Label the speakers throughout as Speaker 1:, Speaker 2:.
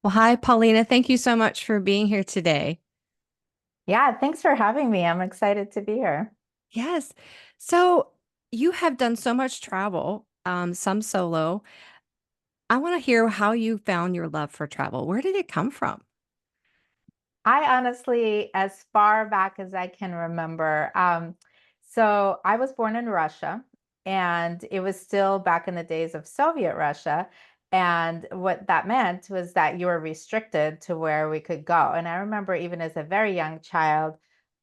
Speaker 1: Well, hi, Paulina. Thank you so much for being here today.
Speaker 2: Yeah, thanks for having me. I'm excited to be here.
Speaker 1: Yes. So you have done so much travel, some solo. I want to hear how you found your love for travel. Where did it come from?
Speaker 2: I honestly, as far back as I can remember, so I was born in Russia, and it was still back in the days of Soviet Russia. And what that meant was that you were restricted to where we could go. And I remember even as a very young child,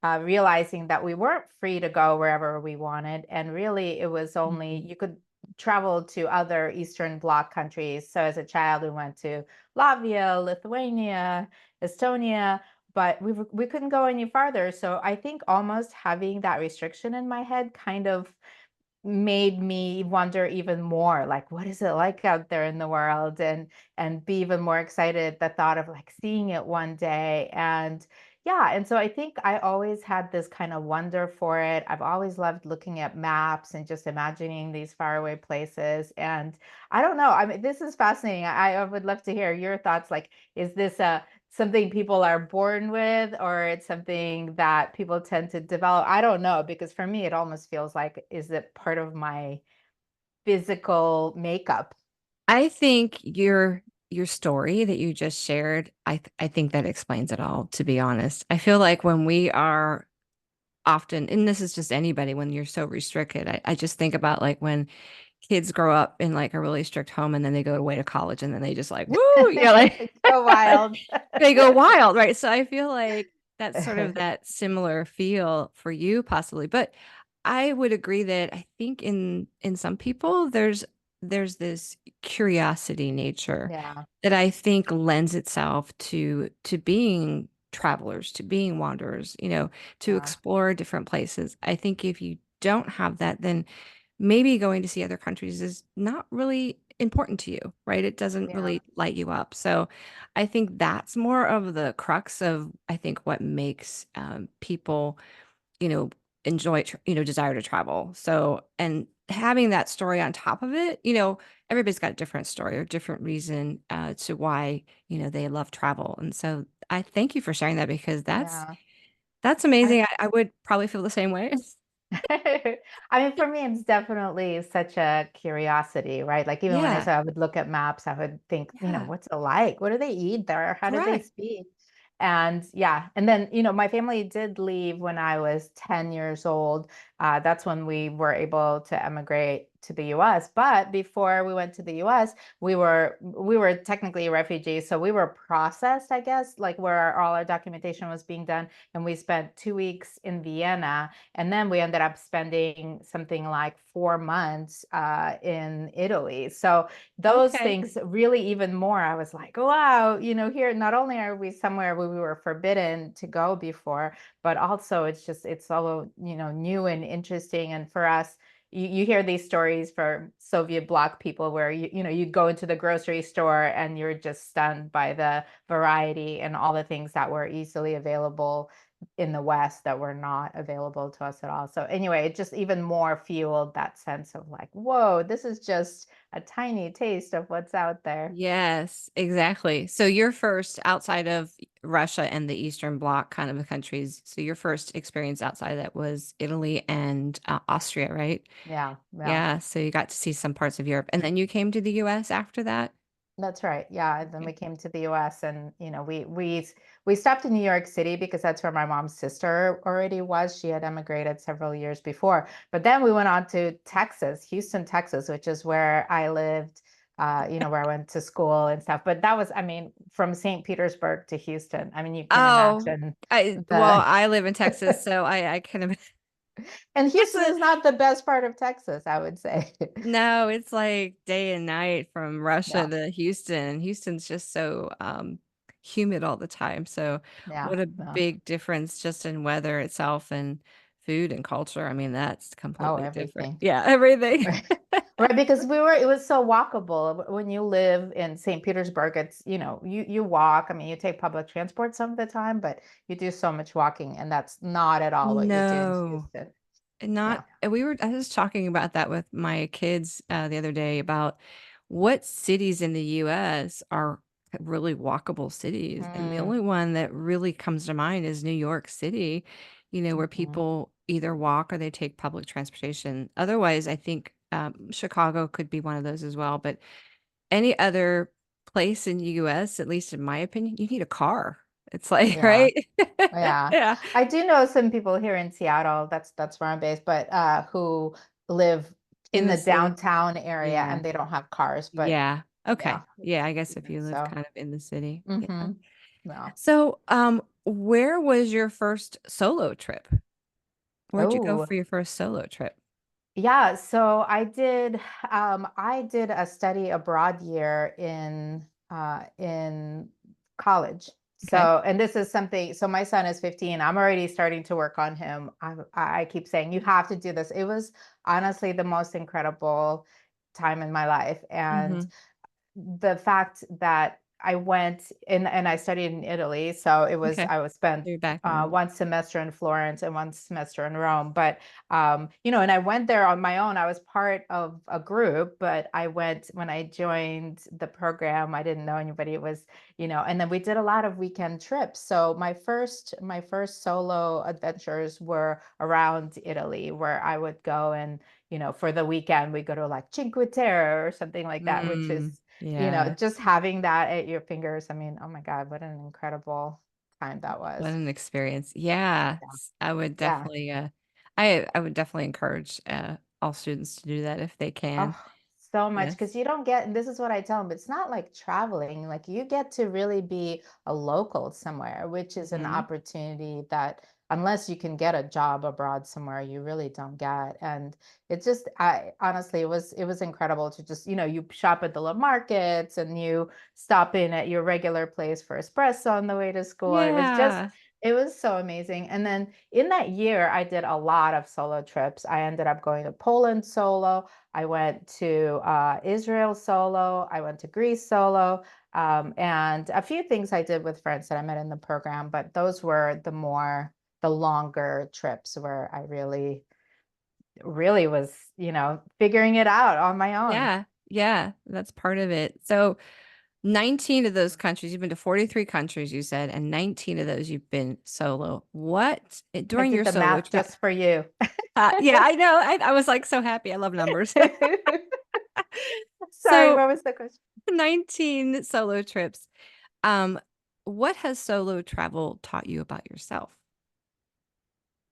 Speaker 2: realizing that we weren't free to go wherever we wanted. And really, it was only
Speaker 1: Mhm.
Speaker 2: you could travel to other Eastern Bloc countries. So as a child, we went to Latvia, Lithuania, Estonia, but we couldn't go any farther. So I think almost having that restriction in my head kind of made me wonder even more, like, what is it like out there in the world, and be even more excited at the thought of like seeing it one day. And yeah, and so I think I always had this kind of wonder for it. I've always loved looking at maps and just imagining these faraway places. And I don't know, I mean, this is fascinating. I would love to hear your thoughts. Like, is this a something people are born with, or it's something that people tend to develop? I don't know, because for me it almost feels like, is it part of my physical makeup?
Speaker 1: I think your story that you just shared, I think that explains it all, to be honest. I feel like when we are often, and this is just anybody, when you're so restricted, I just think about like when kids grow up in like a really strict home and then they go away to college and then they just like, woo, like
Speaker 2: Go wild.
Speaker 1: they go wild, right? So I feel like that's sort of that similar feel for you possibly. But I would agree that I think in some people there's this curiosity nature
Speaker 2: Yeah,
Speaker 1: that I think lends itself to being travelers, to being wanderers, to
Speaker 2: yeah,
Speaker 1: explore different places. I think if you don't have that, then maybe going to see other countries is not really important to you, right? It doesn't
Speaker 2: yeah,
Speaker 1: really light you up. So I think that's more of the crux of, I think, what makes people, you know, enjoy, desire to travel. So, and having that story on top of it, everybody's got a different story or different reason to why, they love travel. And so I thank you for sharing that because
Speaker 2: yeah.
Speaker 1: that's
Speaker 2: I
Speaker 1: amazing. I would probably feel the same way.
Speaker 2: I mean, for me, it's definitely such a curiosity, right? Like, even when I
Speaker 1: Yeah.
Speaker 2: said I would look at maps, I would think,
Speaker 1: Yeah.
Speaker 2: what's it like? What do they eat there? How do they
Speaker 1: Correct.
Speaker 2: speak? And yeah, and then, my family did leave when I was 10 years old. That's when we were able to emigrate to the US. But before we went to the US, we were technically refugees. So we were processed, I guess, like where all our documentation was being done. And we spent 2 weeks in Vienna, and then we ended up spending something like 4 months in Italy. So those
Speaker 1: Okay.
Speaker 2: things really even more, I was like, wow, here not only are we somewhere where we were forbidden to go before, but also it's all, new and interesting. And for us, you hear these stories for Soviet bloc people where you go into the grocery store and you're just stunned by the variety and all the things that were easily available in the West that were not available to us at all. So anyway, it just even more fueled that sense of like, whoa, this is just a tiny taste of what's out there.
Speaker 1: Yes, exactly. So your first outside of Russia and the Eastern Bloc kind of countries, so your first experience outside of that was Italy and Austria, right?
Speaker 2: Yeah, yeah.
Speaker 1: Yeah, so you got to see some parts of Europe and then you came to the US after that?
Speaker 2: That's right. Yeah. And then
Speaker 1: Okay.
Speaker 2: we came to the US, and we stopped in New York City because that's where my mom's sister already was. She had emigrated several years before. But then we went on to Texas, Houston, Texas, which is where I lived, where I went to school and stuff. But that was, I mean, from St. Petersburg to Houston. I mean, you can
Speaker 1: Oh,
Speaker 2: imagine
Speaker 1: well,
Speaker 2: the
Speaker 1: I live in Texas, so I kind of
Speaker 2: and
Speaker 1: it's
Speaker 2: Houston is not the best part of Texas, I would say.
Speaker 1: no, it's like day and night from Russia
Speaker 2: Yeah.
Speaker 1: to Houston. Houston's just so humid all the time. So
Speaker 2: Yeah.
Speaker 1: what a
Speaker 2: Yeah.
Speaker 1: big difference just in weather itself and food and culture. I mean, that's
Speaker 2: Oh,
Speaker 1: completely different.
Speaker 2: everything.
Speaker 1: Yeah, everything.
Speaker 2: Right. Right, because it was so walkable. When you live in St. Petersburg, it's, you walk. I mean, you take public transport some of the time, but you do so much walking, and that's not at all what you do in
Speaker 1: No,
Speaker 2: Houston.
Speaker 1: not
Speaker 2: Yeah.
Speaker 1: I was talking about that with my kids the other day about what cities in the US are really walkable cities. And the
Speaker 2: Mm,
Speaker 1: only one that really comes to mind is New York City, where
Speaker 2: mhm.
Speaker 1: people either walk or they take public transportation. Otherwise, I think Chicago could be one of those as well. But any other place in the US, at least in my opinion, you need a car. It's like,
Speaker 2: Yeah.
Speaker 1: right?
Speaker 2: Yeah.
Speaker 1: Yeah.
Speaker 2: I do know some people here in Seattle, that's where I'm based, but who live
Speaker 1: In
Speaker 2: in
Speaker 1: the
Speaker 2: the
Speaker 1: city.
Speaker 2: downtown area
Speaker 1: Yeah.
Speaker 2: and they don't have cars, but
Speaker 1: Yeah.
Speaker 2: yeah.
Speaker 1: Okay. Yeah, I guess if you live
Speaker 2: So,
Speaker 1: kind of in the city. Yeah.
Speaker 2: hmm no.
Speaker 1: So, where was your first solo trip? Where'd you go
Speaker 2: Oh,
Speaker 1: for your first solo trip?
Speaker 2: yeah, so I did a study abroad year in college.
Speaker 1: Okay.
Speaker 2: So, and this is something, so my son is 15. I'm already starting to work on him. I keep saying, you have to do this. It was honestly the most incredible time in my life. And
Speaker 1: Mm-hmm.
Speaker 2: the fact that I went and I studied in Italy, so
Speaker 1: Okay.
Speaker 2: I was spent
Speaker 1: You're back in.
Speaker 2: one semester in Florence and one semester in Rome. But and I went there on my own. I was part of a group, but I went when I joined the program. I didn't know anybody. It was and then we did a lot of weekend trips. So my first solo adventures were around Italy, where I would go and for the weekend we go to like Cinque Terre or something like that, which is
Speaker 1: Yeah.
Speaker 2: just having that at your fingers. I mean, oh my God, what an incredible time that
Speaker 1: What
Speaker 2: was.
Speaker 1: an experience. Yeah.
Speaker 2: Yeah.
Speaker 1: I would
Speaker 2: Yeah.
Speaker 1: definitely I would definitely encourage all students to do that if they can.
Speaker 2: Oh, so much
Speaker 1: Yes.
Speaker 2: because you don't get, and this is what I tell them, it's not like traveling, like you get to really be a local somewhere, which is an
Speaker 1: Hmm.
Speaker 2: opportunity that unless you can get a job abroad somewhere, you really don't get. And it just, I honestly, it was incredible to just, you shop at the little markets and you stop in at your regular place for espresso on the way to school.
Speaker 1: Yeah.
Speaker 2: It was so amazing. And then in that year, I did a lot of solo trips. I ended up going to Poland solo. I went to Israel solo. I went to Greece solo. And a few things I did with friends that I met in the program, but those were the longer trips where I really, really was, figuring it out on my own.
Speaker 1: Yeah. Yeah. That's part of it. So 19 of those countries, you've been to 43 countries, you said, and 19 of those you've been solo. What
Speaker 2: I
Speaker 1: during
Speaker 2: did
Speaker 1: your
Speaker 2: the
Speaker 1: solo
Speaker 2: math
Speaker 1: trip?
Speaker 2: just for you.
Speaker 1: Yeah, I know. I was like so happy. I love numbers.
Speaker 2: Sorry,
Speaker 1: So
Speaker 2: what was the question?
Speaker 1: 19 solo trips. Um, what has solo travel taught you about yourself?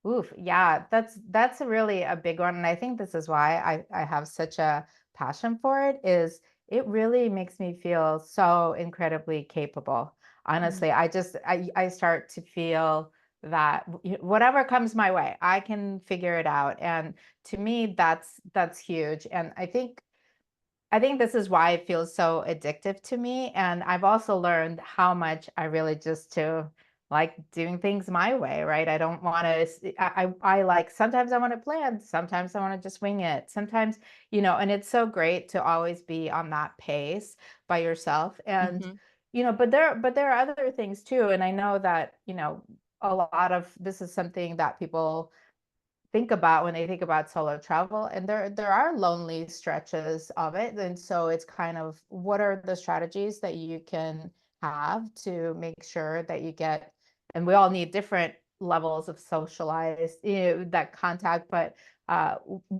Speaker 2: Oof, yeah, that's really a big one. And I think this is why I have such a passion for it, is it really makes me feel so incredibly capable.
Speaker 1: Mm.
Speaker 2: Honestly, I start to feel that whatever comes my way, I can figure it out. And to me, that's huge. And I think this is why it feels so addictive to me. And I've also learned how much I really just to like doing things my way, right? I don't want to, I like, sometimes I want to plan, sometimes I want to just wing it. Sometimes, and it's so great to always be on that pace by yourself. And,
Speaker 1: Hmm.
Speaker 2: but there are other things too. And I know that, a lot of this is something that people think about when they think about solo travel, and there are lonely stretches of it. And so it's kind of, what are the strategies that you can have to make sure that you get, and we all need different levels of socialized, that contact, but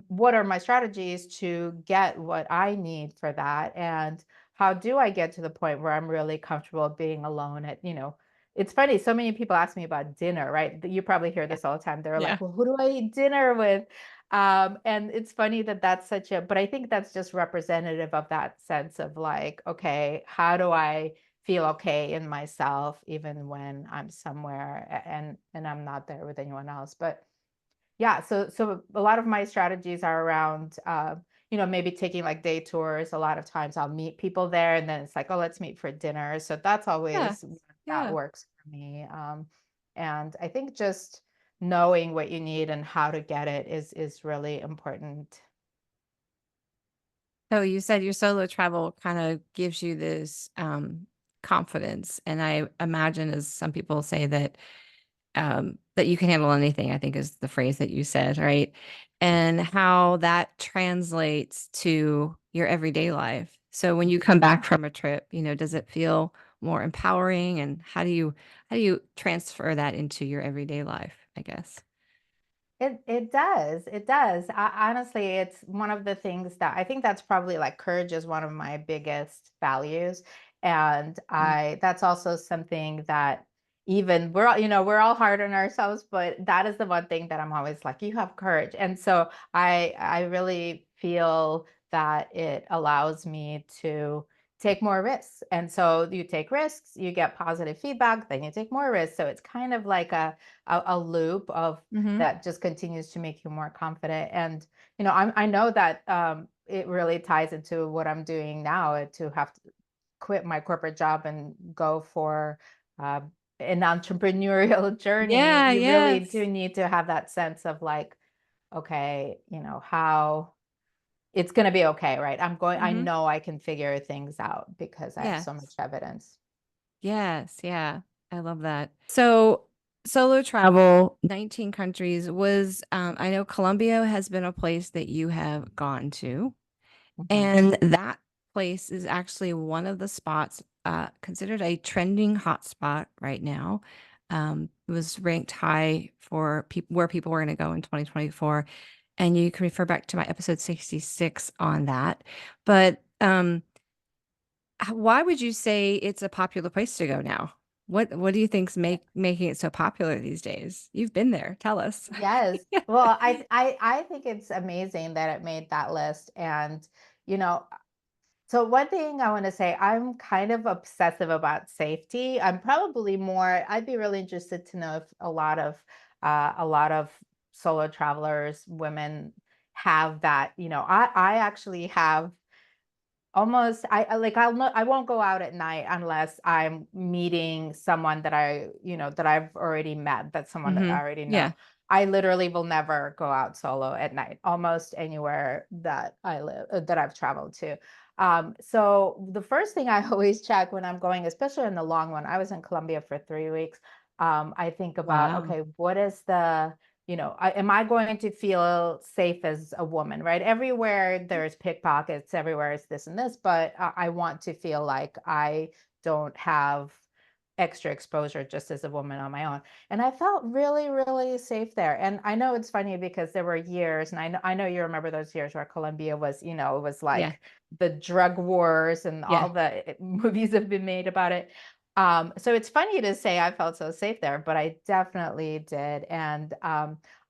Speaker 2: what are my strategies to get what I need for that, and how do I get to the point where I'm really comfortable being alone at, it's funny. So many people ask me about dinner, right? You probably hear
Speaker 1: Yeah.
Speaker 2: this all the time. They're
Speaker 1: Yeah.
Speaker 2: like, well, who do I eat dinner with? And it's funny that that's such a, but I think that's just representative of that sense of like, okay, how do I feel okay in myself, even when I'm somewhere and I'm not there with anyone else? But yeah, so a lot of my strategies are around maybe taking like day tours. A lot of times I'll meet people there and then it's like, oh, let's meet for dinner. So that's
Speaker 1: Yeah.
Speaker 2: always that
Speaker 1: Yeah.
Speaker 2: works for me. And I think just knowing what you need and how to get it is really important.
Speaker 1: So you said your solo travel kind of gives you this confidence. And I imagine, as some people say, that you can handle anything, I think is the phrase that you said, right? And how that translates to your everyday life. So when you come back from a trip, does it feel more empowering? And how do you transfer that into your everyday life, I guess?
Speaker 2: It does. It does. Honestly, it's one of the things that I think that's probably like courage is one of my biggest values. And
Speaker 1: Mm.
Speaker 2: I that's also something that even we're all, we're all hard on ourselves, but that is the one thing that I'm always like, you have courage. And so I really feel that it allows me to take more risks. And so you take risks, you get positive feedback, then you take more risks. So it's kind of like a loop of
Speaker 1: Hmm.
Speaker 2: that just continues to make you more confident. And I know that it really ties into what I'm doing now, to have to quit my corporate job and go for uh, an entrepreneurial journey.
Speaker 1: Yeah,
Speaker 2: You really do
Speaker 1: yes.
Speaker 2: need to have that sense of like, okay, how it's going to be okay, right? I
Speaker 1: Hmm.
Speaker 2: know I can figure things out because I have so much
Speaker 1: Yes.
Speaker 2: evidence.
Speaker 1: Yes, yeah. I love that. So, solo travel, 19 countries was I know Colombia has been a place that you have gone to,
Speaker 2: Mhm.
Speaker 1: and that place is actually one of the spots considered a trending hotspot right now. It was ranked high for people where people were going to go in 2024, and you can refer back to my episode 66 on that. But why would you say it's a popular place to go now? What do you think's making it so popular these days? You've been there. Tell us.
Speaker 2: Yes. Well, I think it's amazing that it made that list. And, you know, so one thing I want to say, I'm kind of obsessive about safety. I'd be really interested to know if a lot of solo travelers, women have that. I actually have almost like I won't go out at night unless I'm meeting someone that I've already met, that's someone that I
Speaker 1: Hmm.
Speaker 2: already know.
Speaker 1: Yeah.
Speaker 2: I literally will never go out solo at night, almost anywhere that I live, that I've traveled to. So the first thing I always check when I'm going, especially in the long one, I was in Colombia for 3 weeks. I think about,
Speaker 1: Wow.
Speaker 2: okay, what is am I going to feel safe as a woman, right? Everywhere there's pickpockets, everywhere is this and this, but I want to feel like I don't have extra exposure just as a woman on my own. And I felt really, really safe there. And I know it's funny because there were years, and I know you remember those years where Colombia was, it was
Speaker 1: Yeah.
Speaker 2: like the drug wars and
Speaker 1: Yeah.
Speaker 2: all the movies have been made about it. So it's funny to say I felt so safe there, but I definitely did. And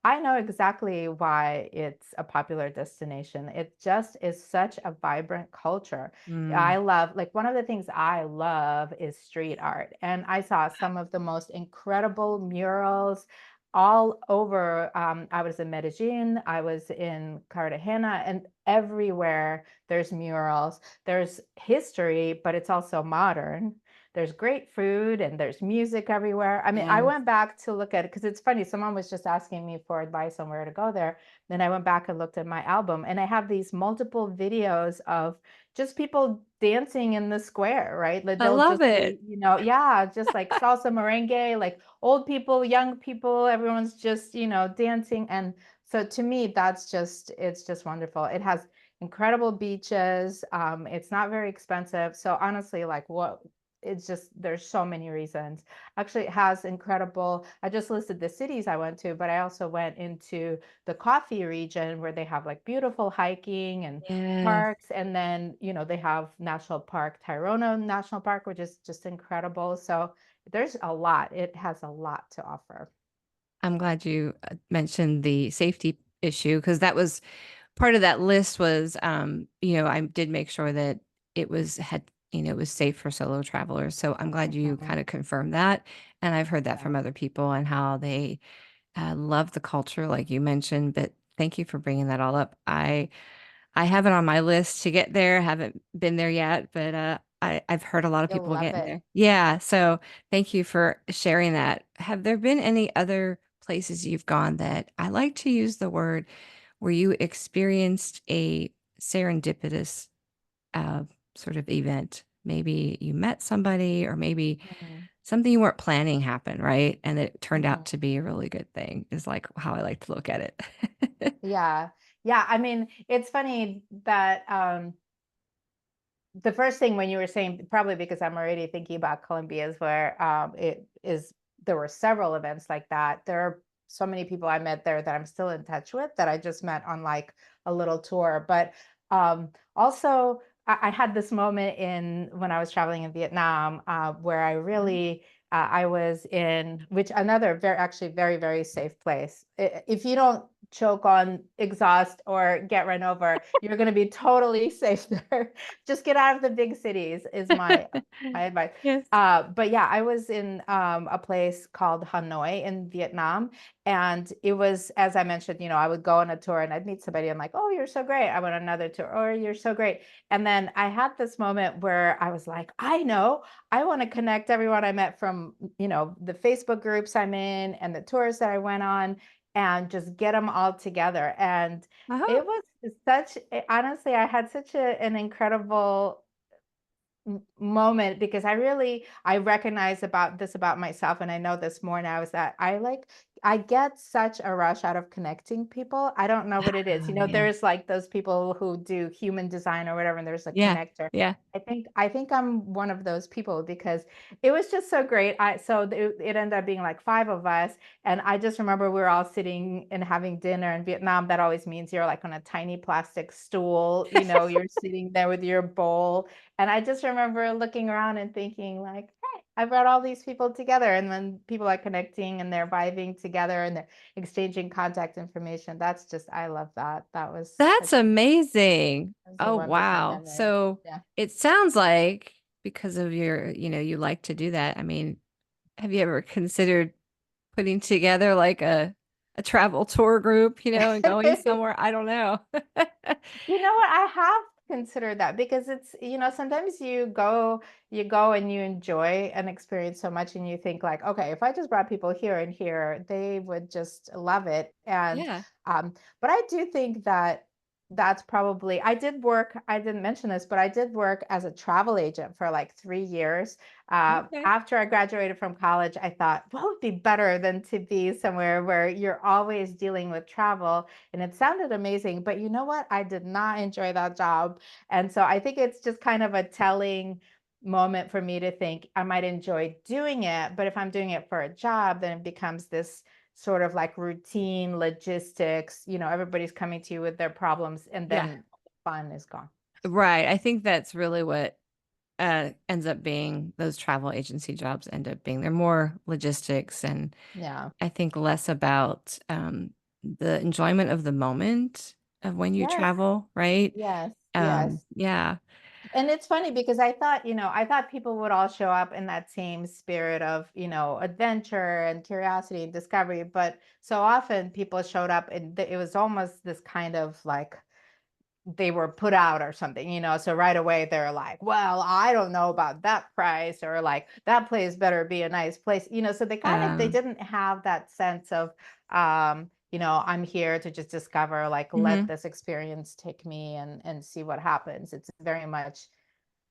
Speaker 2: I know exactly why it's a popular destination. It just is such a vibrant culture.
Speaker 1: Mm.
Speaker 2: I love, like, one of the things I love is street art. And I saw some of the most incredible murals all over. I was in Medellin, I was in Cartagena, and everywhere there's murals. There's history, but it's also modern. There's great food and there's music everywhere. I mean, I
Speaker 1: Yes.
Speaker 2: went back to look at it because it's funny. Someone was just asking me for advice on where to go there. Then I went back and looked at my album, and I have these multiple videos of just people dancing in the square, right? Like
Speaker 1: I
Speaker 2: they'll
Speaker 1: love
Speaker 2: just be,
Speaker 1: it.
Speaker 2: yeah, just like salsa merengue, like old people, young people, everyone's just, dancing. And so to me, it's just wonderful. It has incredible beaches. It's not very expensive. So honestly, like what it's just there's so many reasons. Actually, it has incredible. I just listed the cities I went to, but I also went into the coffee region where they have like beautiful hiking and
Speaker 1: Yes.
Speaker 2: parks. And then, they have National Park, Tayrona National Park, which is just incredible. So there's a lot. It has a lot to offer.
Speaker 1: I'm glad you mentioned the safety issue because that was part of that list was I did make sure that it was safe for solo travelers. So I'm glad you
Speaker 2: Mhm.
Speaker 1: kind of confirmed that. And I've heard that
Speaker 2: Yeah.
Speaker 1: from other people and how they love the culture, like you mentioned. But thank you for bringing that all up. I have it on my list to get there. Haven't been there yet, but I've heard a lot of
Speaker 2: You'll
Speaker 1: people
Speaker 2: love
Speaker 1: getting
Speaker 2: it.
Speaker 1: there. Yeah. So thank you for sharing that. Have there been any other places you've gone that I like to use the word where you experienced a serendipitous uh, sort of event? Maybe you met somebody, or maybe
Speaker 2: Mhm.
Speaker 1: something you weren't planning happened, right? And it turned out
Speaker 2: Mhm.
Speaker 1: to be a really good thing, is like how I like to look at it.
Speaker 2: Yeah. Yeah. I mean, it's funny that the first thing when you were saying, probably because I'm already thinking about Colombia, is where it is. There were several events like that. There are so many people I met there that I'm still in touch with that I just met on like a little tour. But also, I had this moment in when I was traveling in Vietnam where I really. I was in which another very actually very very safe place. If you don't choke on exhaust or get run over, you're going to be totally safe there. Just get out of the big cities is my advice.
Speaker 1: Yes.
Speaker 2: But yeah, I was in a place called Hanoi in Vietnam, and it was, as I mentioned, I would go on a tour and I'd meet somebody. I'm like, oh, you're so great. I went on another tour. Oh, you're so great. And then I had this moment where I was like, I know, I want to connect everyone I met from, the Facebook groups I'm in and the tours that I went on, and just get them all together. And
Speaker 1: Uh-huh.
Speaker 2: it was honestly, I had such an incredible moment because I recognize about myself, and I know this more now, is that I get such a rush out of connecting people. I don't know what it is.
Speaker 1: Yeah.
Speaker 2: There's like those people who do human design or whatever, and there's a
Speaker 1: Yeah.
Speaker 2: connector.
Speaker 1: Yeah.
Speaker 2: I think I'm one of those people because it was just so great. It ended up being like five of us, and I just remember we were all sitting and having dinner in Vietnam. That always means you're like on a tiny plastic stool. You're sitting there with your bowl, and I just remember looking around and thinking like, hey, I brought all these people together, and then people are connecting and they're vibing together and they're exchanging contact information. I love that.
Speaker 1: That's amazing.
Speaker 2: That was a
Speaker 1: Oh,
Speaker 2: wonderful
Speaker 1: wow.
Speaker 2: memory.
Speaker 1: So
Speaker 2: Yeah.
Speaker 1: it sounds like because of you like to do that. I mean, have you ever considered putting together like a travel tour group, and going somewhere? I don't know.
Speaker 2: You know what? I have considered that because sometimes you go and you enjoy an experience so much and you think like, okay, if I just brought people here and here, they would just love it. And
Speaker 1: Yeah.
Speaker 2: but I do think that that's probably I didn't mention this, but I did work as a travel agent for like 3 years.
Speaker 1: Okay.
Speaker 2: After I graduated from college, I thought, what would be better than to be somewhere where you're always dealing with travel? And it sounded amazing, but you know what? I did not enjoy that job. And so I think it's just kind of a telling moment for me to think I might enjoy doing it, but if I'm doing it for a job, then it becomes this sort of like routine logistics. Everybody's coming to you with their problems, and
Speaker 1: Yeah.
Speaker 2: then fun is gone.
Speaker 1: Right. I think that's really what ends up being those travel agency jobs end up being. They're more logistics and
Speaker 2: Yeah.
Speaker 1: I think less about the enjoyment of the moment of when you
Speaker 2: Yes.
Speaker 1: travel, right?
Speaker 2: Yes. Yes.
Speaker 1: Yeah.
Speaker 2: And it's funny because I thought people would all show up in that same spirit of, adventure and curiosity and discovery. But so often people showed up and it was almost this kind of like they were put out or something. So right away they're like, well, I don't know about that price, or like that place better be a nice place. So they
Speaker 1: Um,
Speaker 2: didn't have that sense of, I'm here to just discover, like, let
Speaker 1: mhm.
Speaker 2: this experience take me and see what happens. It's very much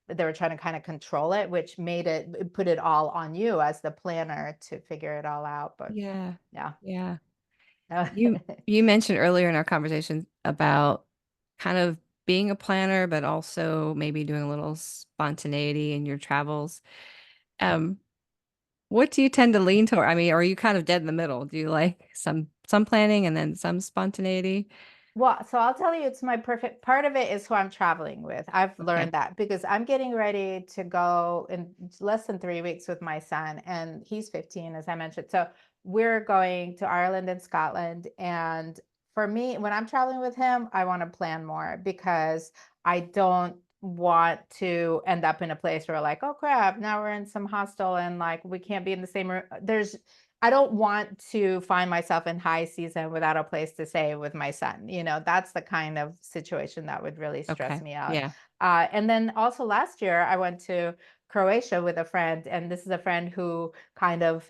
Speaker 2: they were trying to kind of control it, which it put it all on you as the planner to figure it all out. But
Speaker 1: Yeah.
Speaker 2: yeah.
Speaker 1: Yeah. You mentioned earlier in our conversation about kind of being a planner, but also maybe doing a little spontaneity in your travels. Um, what do you tend to lean toward? I mean, are you kind of dead in the middle? Do you like some planning and then some spontaneity?
Speaker 2: Well, so I'll tell you, it's my perfect part of it is who I'm traveling with. I've
Speaker 1: Okay.
Speaker 2: learned that because I'm getting ready to go in less than 3 weeks with my son, and he's 15, as I mentioned. So we're going to Ireland and Scotland. And for me, when I'm traveling with him, I want to plan more because I don't want to end up in a place where like, oh crap, now we're in some hostel and like we can't be in the same room. I don't want to find myself in high season without a place to stay with my son. That's the kind of situation that would really stress
Speaker 1: Okay.
Speaker 2: me out.
Speaker 1: Yeah.
Speaker 2: And then also last year, I went to Croatia with a friend, and this is a friend who kind of,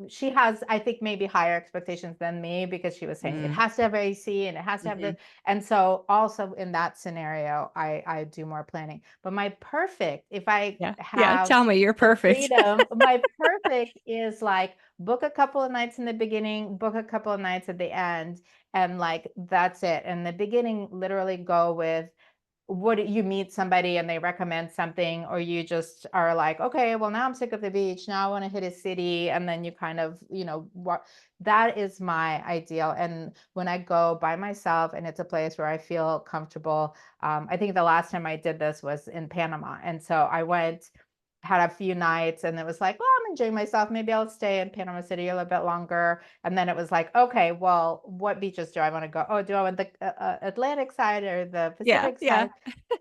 Speaker 2: she has, I think, maybe higher expectations than me because she was saying it
Speaker 1: Mm.
Speaker 2: has to have AC and it has to have
Speaker 1: Hmm.
Speaker 2: this. And so also in that scenario, I do more planning. But if I
Speaker 1: Yeah. Yeah.
Speaker 2: have
Speaker 1: Tell me you're
Speaker 2: the
Speaker 1: perfect.
Speaker 2: freedom, my perfect is like book a couple of nights in the beginning, book a couple of nights at the end, and like that's it. And the beginning, literally go with what you meet somebody and they recommend something, or you just are like, okay, well, now I'm sick of the beach, now I want to hit a city, and then you kind of, what, that is my ideal. And when I go by myself and it's a place where I feel comfortable, I think the last time I did this was in Panama, and so I went, had a few nights, and it was like, well, I'm enjoying myself, maybe I'll stay in Panama City a little bit longer. And then it was like, okay, well, what beaches do I want to go? Oh, do I want the Atlantic side or the
Speaker 1: Yeah,
Speaker 2: Pacific
Speaker 1: yeah.
Speaker 2: side?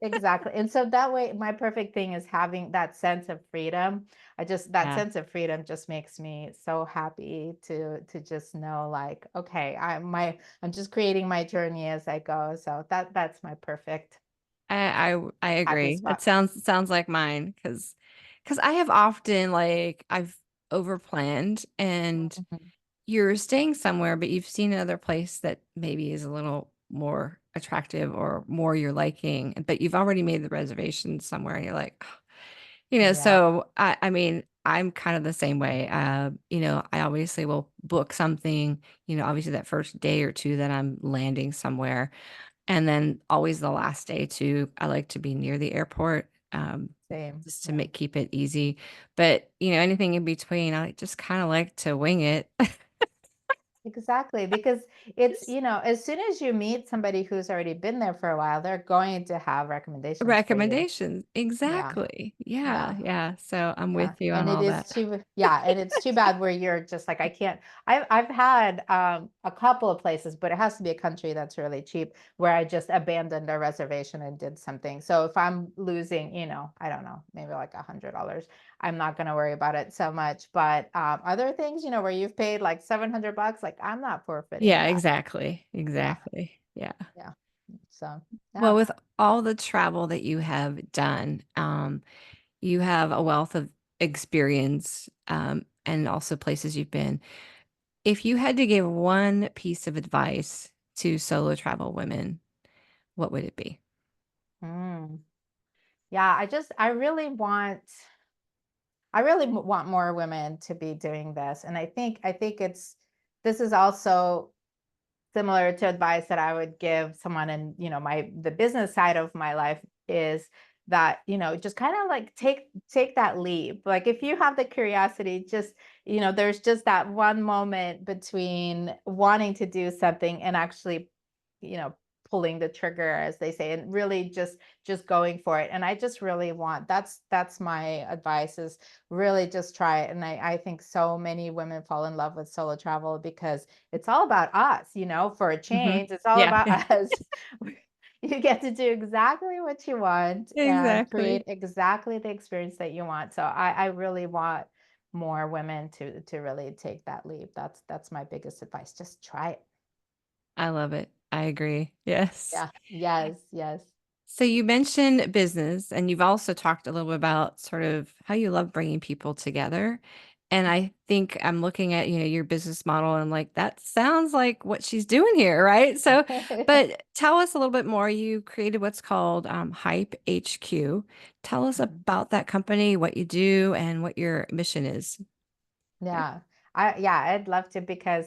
Speaker 2: Exactly. And so that way, my perfect thing is having that sense of freedom. That
Speaker 1: Yeah.
Speaker 2: sense of freedom just makes me so happy to just know, like, okay, I'm just creating my journey as I go. So that's my perfect
Speaker 1: I
Speaker 2: happy
Speaker 1: agree. It
Speaker 2: spot.
Speaker 1: sounds like mine because I have often like I've overplanned and
Speaker 2: Mhm.
Speaker 1: you're staying somewhere, but you've seen another place that maybe is a little more attractive or more your liking, but you've already made the reservation somewhere and you're like,
Speaker 2: Yeah,
Speaker 1: so I mean, I'm kind of the same way. I obviously will book something, obviously that first day or two that I'm landing somewhere. And then always the last day too, I like to be near the airport,
Speaker 2: same.
Speaker 1: just to
Speaker 2: Yeah.
Speaker 1: keep it easy. But, anything in between, I just kind of like to wing it.
Speaker 2: Exactly, because as soon as you meet somebody who's already been there for a while, they're going to have recommendations for you.
Speaker 1: Recommendations.
Speaker 2: Yeah,
Speaker 1: Exactly. Yeah.
Speaker 2: yeah.
Speaker 1: Yeah. So I'm
Speaker 2: Yeah,
Speaker 1: with you on
Speaker 2: and it
Speaker 1: all
Speaker 2: is
Speaker 1: that.
Speaker 2: too, yeah, and it's too bad where you're just like, I can't. I've had a couple of places, but it has to be a country that's really cheap where I just abandoned a reservation and did something. So if I'm losing, I don't know, maybe like $100, I'm not going to worry about it so much. But other things, where you've paid like $700, like I'm not forfeiting
Speaker 1: Yeah,
Speaker 2: that.
Speaker 1: exactly.
Speaker 2: Yeah,
Speaker 1: Exactly. Yeah.
Speaker 2: yeah. So
Speaker 1: Well,
Speaker 2: yeah.
Speaker 1: with all the travel that you have done, you have a wealth of experience, and also places you've been. If you had to give one piece of advice to solo travel women, what would it be?
Speaker 2: Mm. Yeah, I really want more women to be doing this. And I think this is also similar to advice that I would give someone in, the business side of my life, is that, just kind of like take that leap. Like if you have the curiosity, just, there's just that one moment between wanting to do something and actually, you know, pulling the trigger, as they say, and really just going for it. And I just really want, that's my advice, is really just try it. And I think so many women fall in love with solo travel because it's all about us, for a
Speaker 1: Hmm.
Speaker 2: change. It's all
Speaker 1: Yeah,
Speaker 2: about
Speaker 1: yeah,
Speaker 2: us. You get to do exactly what you want and create
Speaker 1: exactly.
Speaker 2: exactly the experience that you want. So I really want more women to really take that leap. That's my biggest advice. Just try it.
Speaker 1: I love it. I agree. Yes.
Speaker 2: Yeah. Yes. Yes.
Speaker 1: So you mentioned business, and you've also talked a little bit about sort of how you love bringing people together. And I think I'm looking at, your business model and I'm like, that sounds like what she's doing here, right? So, but tell us a little bit more. You created what's called Hype HQ. Tell us about that company, what you do, and what your mission is. Yeah.
Speaker 2: Yeah. I'd love to, because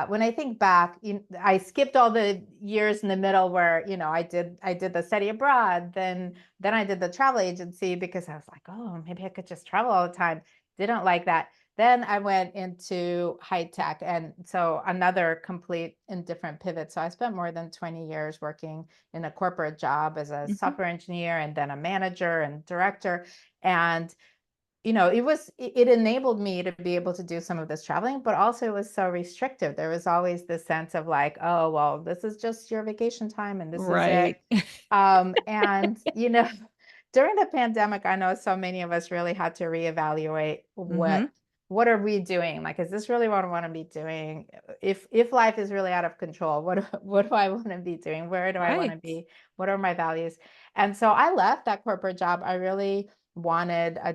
Speaker 2: when I think back, I skipped all the years in the middle where, I did the study abroad, then I did the travel agency because I was like, oh, maybe I could just travel all the time. Didn't like that. Then I went into high tech, and so another complete and different pivot. So I spent more than 20 years working in a corporate job as a
Speaker 1: Mhm.
Speaker 2: software engineer and then a manager and director. And it enabled me to be able to do some of this traveling, but also it was so restrictive. There was always this sense of like, oh, well, this is just your vacation time and this is it.
Speaker 1: Right.
Speaker 2: And during the pandemic, I know so many of us really had to reevaluate
Speaker 1: Hmm.
Speaker 2: what are we doing? Like, is this really what I want to be doing? If life is really out of control, what do I want to be doing? Where do I want to
Speaker 1: Right.
Speaker 2: be? What are my values? And so I left that corporate job. I really wanted I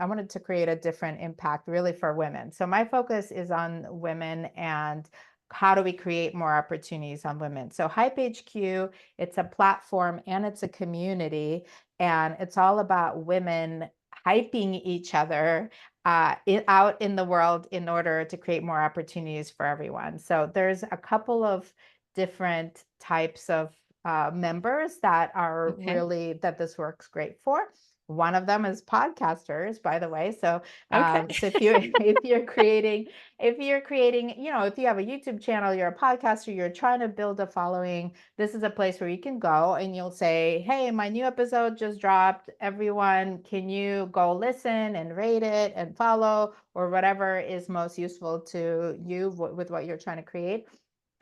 Speaker 2: wanted to create a different impact really for women. So my focus is on women and how do we create more opportunities on women. So Hype HQ, it's a platform and it's a community, and it's all about women hyping each other out in the world in order to create more opportunities for everyone. So there's a couple of different types of members that are
Speaker 1: Okay.
Speaker 2: really that this works great for. One of them is podcasters, by the way. So,
Speaker 1: Okay.
Speaker 2: so if you're if you're creating, if you have a YouTube channel, you're a podcaster, you're trying to build a following, this is a place where you can go and you'll say, "Hey, my new episode just dropped. Everyone, can you go listen and rate it and follow or whatever is most useful to you with what you're trying to create?"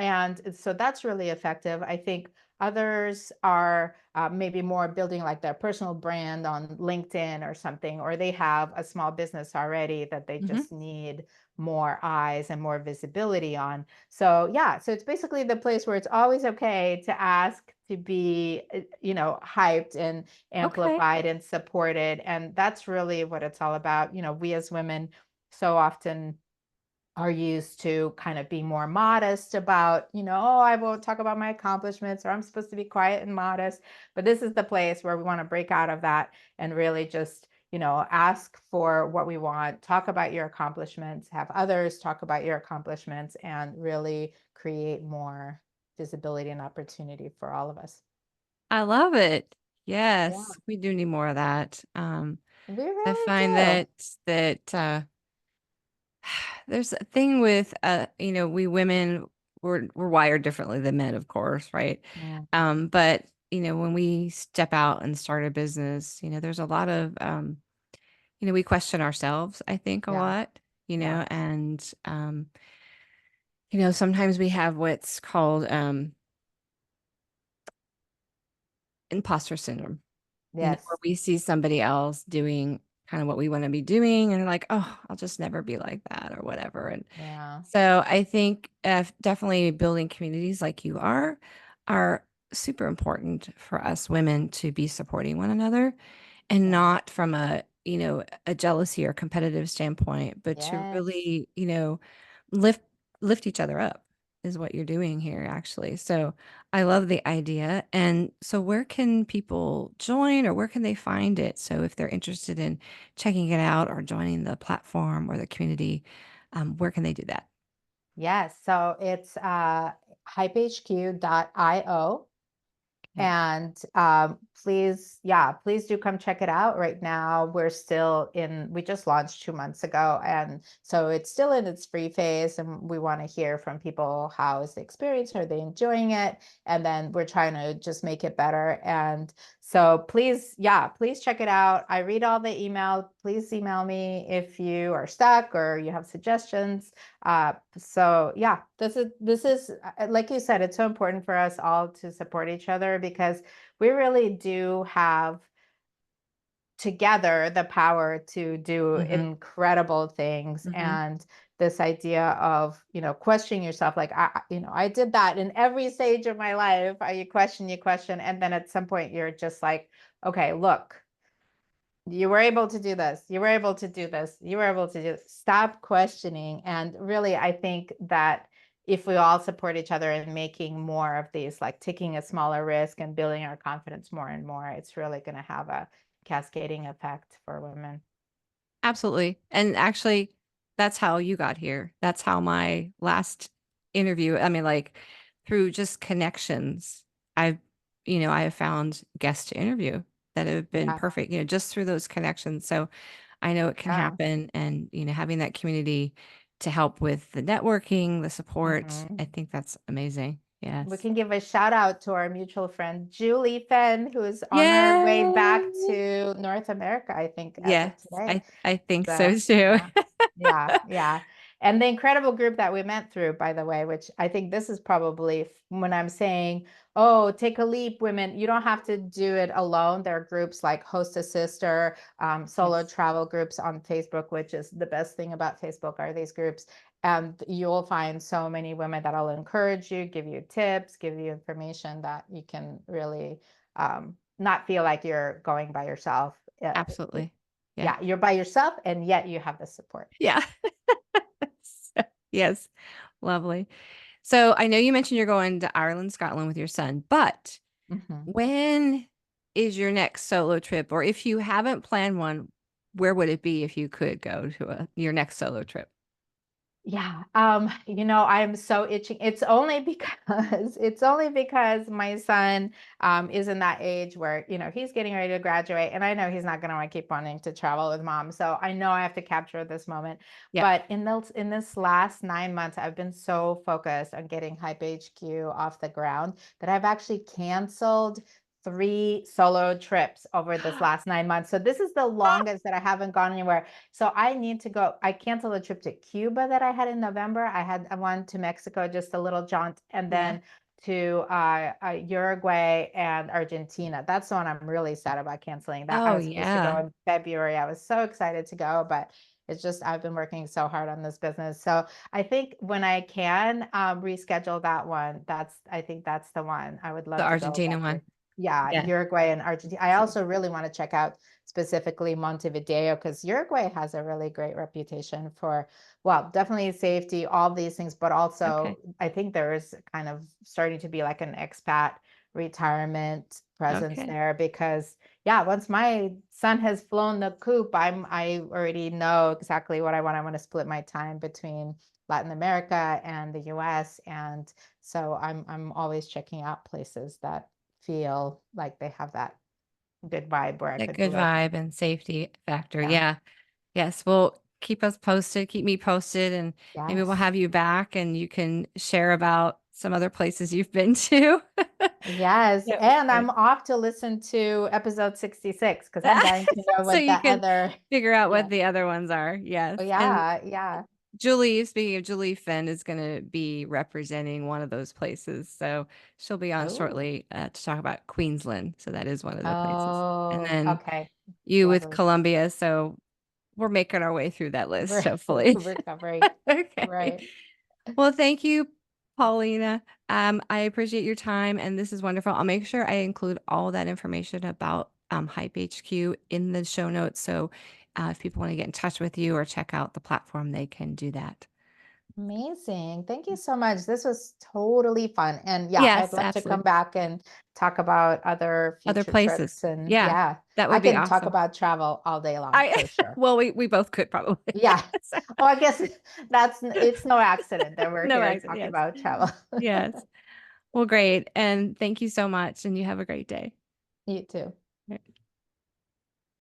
Speaker 2: And so that's really effective. I think others are maybe more building like their personal brand on LinkedIn or something, or they have a small business already that they
Speaker 1: Hmm.
Speaker 2: just need more eyes and more visibility on. So yeah, so it's basically the place where it's always okay to ask to be, hyped and
Speaker 1: Okay.
Speaker 2: amplified and supported. And that's really what it's all about. We as women so often are used to kind of be more modest about, oh, I won't talk about my accomplishments, or I'm supposed to be quiet and modest. But this is the place where we want to break out of that and really just, ask for what we want, talk about your accomplishments, have others talk about your accomplishments, and really create more visibility and opportunity for all of us.
Speaker 1: I love it.
Speaker 2: Yeah,
Speaker 1: Yes, we do need more of that.
Speaker 2: we
Speaker 1: I
Speaker 2: really
Speaker 1: find
Speaker 2: do.
Speaker 1: that there's a thing with we women we're wired differently than men, of course, right?
Speaker 2: Mm,
Speaker 1: But when we step out and start a business, there's a lot of we question ourselves, I think, a
Speaker 2: yeah,
Speaker 1: lot,
Speaker 2: yeah.
Speaker 1: and sometimes we have what's called imposter syndrome, where
Speaker 2: Yes.
Speaker 1: we see somebody else doing kind of what we want to be doing, and we're like, oh, I'll just never be like that or whatever. And
Speaker 2: Yeah.
Speaker 1: so I think definitely building communities like you are super important for us women to be supporting one another, and
Speaker 2: Yeah.
Speaker 1: not from a jealousy or competitive standpoint, but to
Speaker 2: Yes.
Speaker 1: really, lift lift each other up is what you're doing here actually. So I love the idea. And so where can people join, or where can they find it? So if they're interested in checking it out or joining the platform or the community, where can they do that?
Speaker 2: Yes. So it's hypehq.io.
Speaker 1: Okay.
Speaker 2: And please, yeah, please do come check it out. Right now, we just launched 2 months ago. And so it's still in its free phase. And we want to hear from people, how is the experience? Are they enjoying it? And then we're trying to just make it better. And so please, yeah, please check it out. I read all the email. Please email me if you are stuck or you have suggestions. So yeah, this is like you said, it's so important for us all to support each other because we really do have together the power to do
Speaker 1: Hmm.
Speaker 2: incredible things.
Speaker 1: Hmm.
Speaker 2: And this idea of, questioning yourself, like I did that in every stage of my life. You question, and then at some point you're just like, okay, look, you were able to do this, you were able to do this, you were able to do this. Stop questioning. And really, I think that if we all support each other in making more of these, like taking a smaller risk and building our confidence more and more, it's really going to have a cascading effect for women.
Speaker 1: Absolutely. And actually, that's how you got here. That's how my last interview, I mean, like through just connections, I've, I have found guests to interview that have been
Speaker 2: Yeah,
Speaker 1: perfect, just through those connections. So I know it can
Speaker 2: yeah.
Speaker 1: happen. And, having that community to help with the networking, the support, I
Speaker 2: Mhm.
Speaker 1: think that's amazing.
Speaker 2: We
Speaker 1: Yes.
Speaker 2: can give a shout out to our mutual friend Julie Fenn, who's on her way back
Speaker 1: Yay!
Speaker 2: to North America, I think, as of
Speaker 1: Yes,
Speaker 2: today.
Speaker 1: I think
Speaker 2: So,
Speaker 1: so too.
Speaker 2: yeah, yeah, yeah. And the incredible group that we met through, by the way, which I think this is probably when I'm saying, oh, take a leap, women, you don't have to do it alone. There are groups like Host a Sister, solo
Speaker 1: Yes,
Speaker 2: travel groups on Facebook, which is the best thing about Facebook are these groups. And you'll find so many women that'll encourage you, give you tips, give you information that you can really not feel like you're going by yourself.
Speaker 1: absolutely. Yeah.
Speaker 2: Yeah, you're by yourself and yet you have the support.
Speaker 1: Yeah. So, yes. Lovely. So I know you mentioned you're going to Ireland, Scotland with your son, but
Speaker 2: Mhm.
Speaker 1: when is your next solo trip? Or if you haven't planned one, where would it be if you could go to your next solo trip?
Speaker 2: Yeah, I'm so itching. It's only because my son is in that age where, he's getting ready to graduate, and I know he's not going to want to keep wanting to travel with mom. So I know I have to capture this moment.
Speaker 1: Yep.
Speaker 2: But in this last 9 months, I've been so focused on getting Hype HQ off the ground that I've actually canceled 3 solo trips over this last 9 months. So this is the longest that I haven't gone anywhere. So I need to go. I canceled a trip to Cuba that I had in November. I wanted to Mexico, just a little jaunt, and
Speaker 1: Yeah.
Speaker 2: then to Uruguay and Argentina. That's the one I'm really sad about canceling. That I
Speaker 1: Oh
Speaker 2: was supposed to go
Speaker 1: yeah.
Speaker 2: in February. I was so excited to go, but it's just I've been working so hard on this business. So I think when I can reschedule that one, I think that's the one I would
Speaker 1: The
Speaker 2: love to go
Speaker 1: Argentina
Speaker 2: back to.
Speaker 1: one.
Speaker 2: Yeah,
Speaker 1: Yeah.
Speaker 2: Uruguay and Argentina. I also really want to check out specifically Montevideo, because Uruguay has a really great reputation for, well, definitely safety, all these things, but
Speaker 1: Okay.
Speaker 2: also I think there is kind of starting to be like an expat retirement presence
Speaker 1: Okay.
Speaker 2: there, because yeah, once my son has flown the coop, I already know exactly what I want. I want to split my time between Latin America and the US. And so I'm always checking out places that feel like they have that good vibe where I
Speaker 1: That
Speaker 2: could
Speaker 1: good
Speaker 2: live.
Speaker 1: vibe and safety factor.
Speaker 2: Yeah.
Speaker 1: Yeah. Yes. Well, keep us posted, keep me posted, and maybe we'll
Speaker 2: Yes.
Speaker 1: have you back and you can share about some other places you've been to.
Speaker 2: Yes.
Speaker 1: That would be
Speaker 2: And
Speaker 1: good.
Speaker 2: I'm off to listen to episode 66 because I'm dying to know
Speaker 1: So
Speaker 2: what the
Speaker 1: you can
Speaker 2: other.
Speaker 1: figure out what
Speaker 2: Yeah.
Speaker 1: the other ones are. Yes.
Speaker 2: Oh,
Speaker 1: And
Speaker 2: yeah. Yeah.
Speaker 1: Julie, speaking of Julie Finn, is going to be representing one of those places. So she'll be on
Speaker 2: Oh.
Speaker 1: shortly to talk about Queensland. So that is one of the places. And
Speaker 2: Oh,
Speaker 1: then
Speaker 2: okay.
Speaker 1: you with
Speaker 2: Lovely.
Speaker 1: Colombia. So we're making our way through that list, hopefully.
Speaker 2: Recovery.
Speaker 1: Okay.
Speaker 2: Right.
Speaker 1: Well, thank you, Paulina. I appreciate your time, and this is wonderful. I'll make sure I include all that information about Hype HQ in the show notes. So if people want to get in touch with you or check out the platform, they can do that.
Speaker 2: Amazing. Thank you so much. This was totally fun. And yeah, I'd
Speaker 1: Yes,
Speaker 2: love to come
Speaker 1: absolutely.
Speaker 2: back and talk about other
Speaker 1: Other
Speaker 2: future
Speaker 1: places.
Speaker 2: trips. And
Speaker 1: Yeah,
Speaker 2: yeah,
Speaker 1: that
Speaker 2: I
Speaker 1: would be
Speaker 2: can talk
Speaker 1: awesome.
Speaker 2: about travel all day long
Speaker 1: I
Speaker 2: for sure.
Speaker 1: well, we both could probably.
Speaker 2: Yeah. Oh, I guess it's no accident that we're
Speaker 1: No
Speaker 2: here
Speaker 1: accent.
Speaker 2: talking
Speaker 1: Yes.
Speaker 2: about travel.
Speaker 1: Yes. Well, great. And thank you so much. And you have a great day.
Speaker 2: You too.